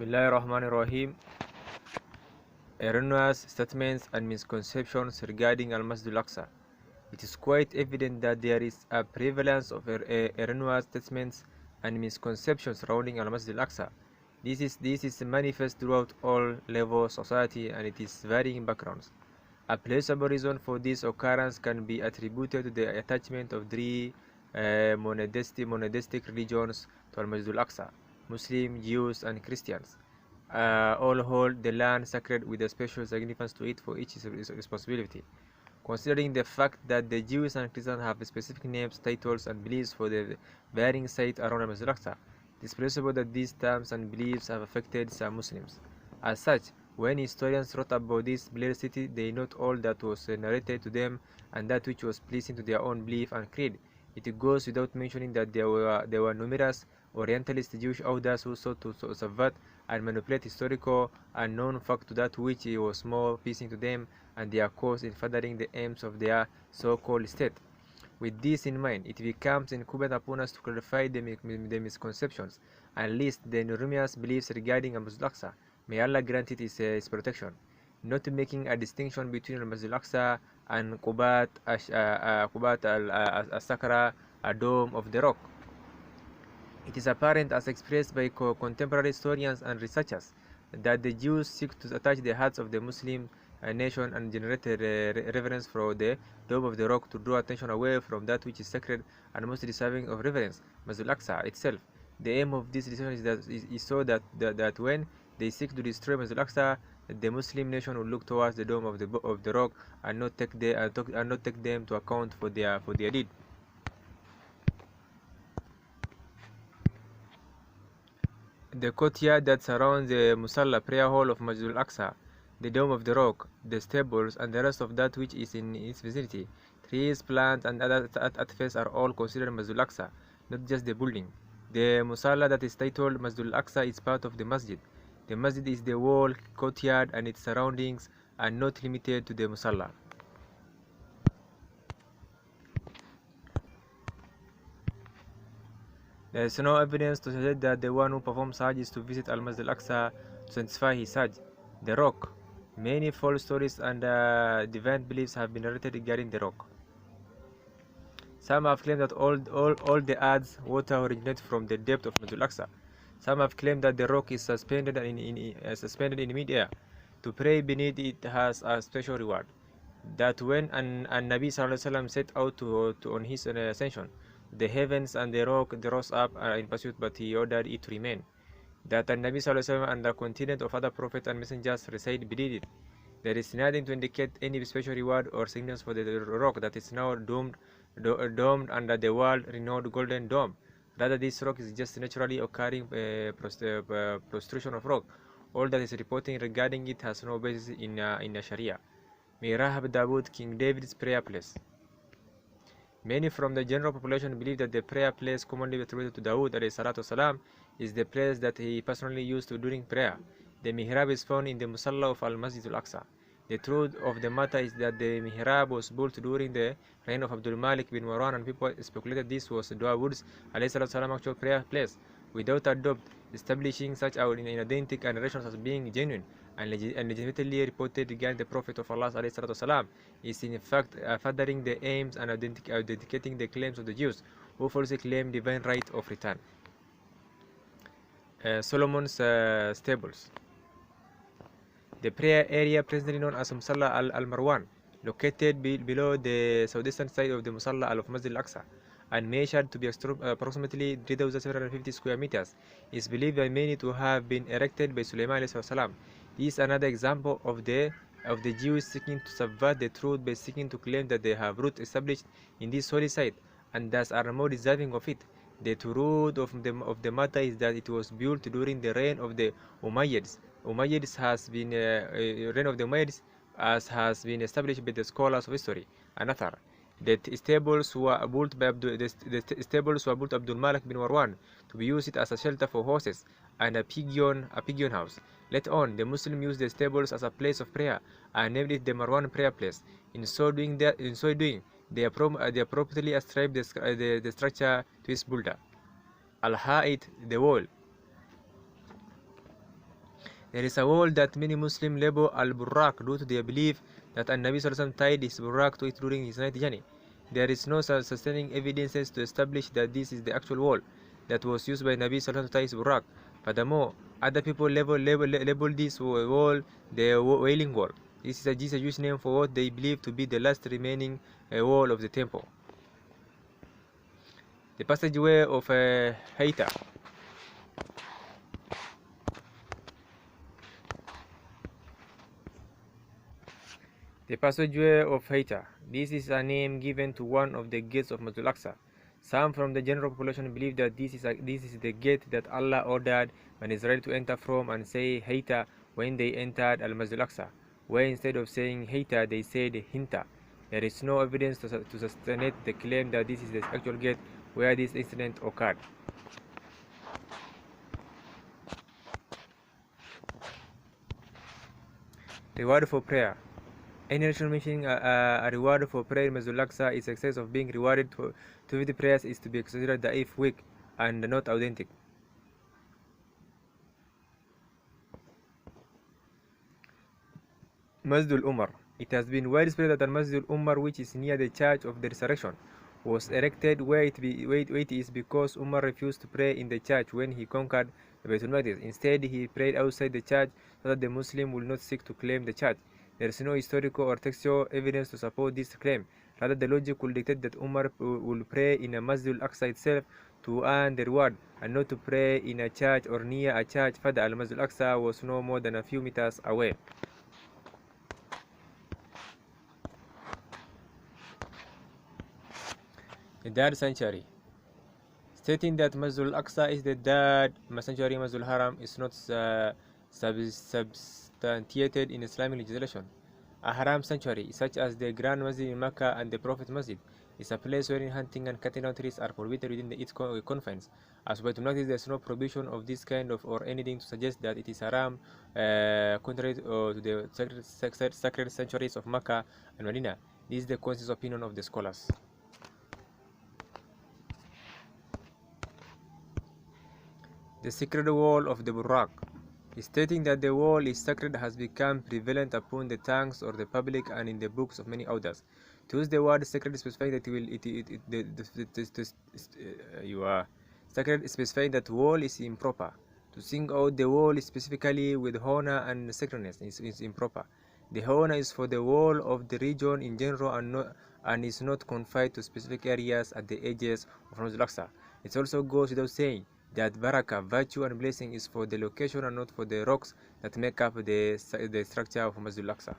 Bismillahirrahmanirrahim. Erroneous statements and misconceptions regarding Al-Masjid Al Aqsa. It is quite evident that there is a prevalence of erroneous statements and misconceptions surrounding Al-Masjid Al Aqsa. This is manifest throughout all levels of society, and it is varying backgrounds. A plausible reason for this occurrence can be attributed to the attachment of three monotheistic religions to Al-Masjid Al Aqsa: Muslims, Jews, and Christians. All hold the land sacred with a special significance to it for each responsibility. Considering the fact that the Jews and Christians have specific names, titles, and beliefs for the varying sites around Masjid Al-Aqsa, it is possible that these terms and beliefs have affected some Muslims. As such, when historians wrote about this blessed city, they note all that was narrated to them and that which was pleasing to their own belief and creed. It goes without mentioning that there were numerous Orientalist Jewish authors who sought to subvert and manipulate historical and known fact to that which was more pleasing to them and their cause in furthering the aims of their so-called state. With this in mind, it becomes incumbent upon us to clarify the misconceptions and list the erroneous beliefs regarding Masjid Al-Aqsa. May Allah grant it his protection, not making a distinction between Masjid Al-Aqsa and Qubat al-Sakra, a dome of the rock. It is apparent, as expressed by contemporary historians and researchers, that the Jews seek to attach the hearts of the Muslim nation and generate reverence for the dome of the rock to draw attention away from that which is sacred and most deserving of reverence, Masjid Al-Aqsa itself. The aim of this decision is so that when they seek to destroy Masjid Al-Aqsa, the Muslim nation will look towards the dome of the rock and not take them to account for their deed. The courtyard that surrounds the Musalla prayer hall of Masjid Al-Aqsa, the dome of the rock, the stables, and the rest of that which is in its vicinity, trees, plants, and other artifacts are all considered Masjid Al-Aqsa, not just the building. The Musalla that is titled Masjid Al-Aqsa is part of the masjid. The masjid is the whole courtyard and its surroundings are not limited to the Musalla. There is no evidence to suggest that the one who performs Hajj is to visit Al-Masjid Al-Aqsa to sanctify his Hajj. The rock. Many false stories and deviant beliefs have been narrated regarding the rock. Some have claimed that all the earth's water originates from the depth of Masjid Al-Aqsa. Some have claimed that the rock is suspended in mid-air. To pray beneath it has a special reward. That when an Nabi Sallallahu Alaihi Wasallam set out on his ascension, the heavens and the rock rose up in pursuit, but he ordered it to remain. That the Nabi Sallallahu Alaihi Wasallam and the contingent of other prophets and messengers reside beneath it. There is nothing to indicate any special reward or significance for the rock that is now domed under the world-renowned Golden Dome. Rather, this rock is just naturally occurring protrusion of rock. All that is reporting regarding it has no basis in the Sharia. Mirahab Dawood, King David's prayer place. Many from the general population believe that the prayer place commonly attributed to Dawood ﷺ is the place that he personally used during prayer. The mihrab is found in the Musalla of Al-Masjid Al-Aqsa. The truth of the matter is that the mihrab was built during the reign of Abdul Malik bin Marwan, and people speculated this was Dawood's ﷺ actual prayer place. Without a doubt, establishing such identical narrations as being genuine and legitimately reported regarding the Prophet of Allah ﷺ is in fact furthering the aims and authenticating the claims of the Jews who falsely claim divine right of return. Solomon's stables. The prayer area presently known as Musalla al-Marwan, located below the southeastern side of the Musalla of Masjid Al-Aqsa and measured to be approximately 3,750 square meters, is believed by many to have been erected by Sulaiman ﷺ. This is another example of the Jews seeking to subvert the truth by seeking to claim that they have roots established in this holy site and thus are more deserving of it. The truth of the matter is that it was built during the reign of the Umayyads. Reign of the Umayyads, as has been established by the scholars of history. Another, the stables were built by Abdul Malik bin Marwan to be used as a shelter for horses and a pigeon house. Later on, the Muslims used the stables as a place of prayer and named it the Marwan prayer place. In so doing, they appropriately ascribed the structure to its builder. Al-Ha'id, the wall. There is a wall that many Muslims label Al-Burraq due to their belief that An-Nabi Sallallahu Alaihi Wasallam tied his Burraq to it during his night journey. There is no sustaining evidences to establish that this is the actual wall that was used by Nabi Sallallahu Alaihi Wasallam to tie his Burraq. Furthermore, other people label this wall the Wailing Wall. This is a Jewish name for what they believe to be the last remaining wall of the temple. The passageway of Haita. The passageway of Haita. This is a name given to one of the gates of Masjid Al Aqsa. Some from the general population believe that this is the gate that Allah ordered when Israel to enter from and say Haita when they entered Al Masjid Al Aqsa, where instead of saying Haita they said Hinta. There is no evidence to substantiate the claim that this is the actual gate where this incident occurred. Reward for prayer. Any narration mentioning a reward for prayer in Masjid Al Aqsa is excess of being rewarded to 50 prayers is to be considered da'if, weak, and not authentic. Masjid Al-Umar. It has been widespread that Masjid Al-Umar, which is near the Church of the Resurrection, was erected where it is because Umar refused to pray in the church when he conquered the Baitul Maqdis. Instead, he prayed outside the church so that the Muslim would not seek to claim the church. There is no historical or textual evidence to support this claim. Rather, the logic will dictate that Umar will pray in a Masjid Al-Aqsa itself to earn the reward, and not to pray in a church or near a church. Further, Al-Masjid Al-Aqsa was no more than a few meters away. The third sanctuary. Stating that Masjid Al-Aqsa is the third sanctuary, Masjid Al-Haram, is not substantiated in Islamic legislation. A haram sanctuary, such as the Grand Masjid in Mecca and the Prophet Masjid, is a place wherein hunting and cutting down trees are prohibited within its confines. As by to notice, there is no prohibition of this kind of or anything to suggest that it is haram, contrary to the sacred sanctuaries of Mecca and Medina. This is the consensus opinion of the scholars. The sacred wall of the Burraq. Stating that the wall is sacred has become prevalent upon the tongues of the public and in the books of many authors. To use the word sacred specifying that specifying that wall is improper. To sing out the wall specifically with honor and sacredness is improper. The honor is for the wall of the region in general and is not confined to specific areas at the edges of Masjid Al-Aqsa. It also goes without saying that barakah, virtue and blessing is for the location and not for the rocks that make up the structure of Masjid Al-Aqsa.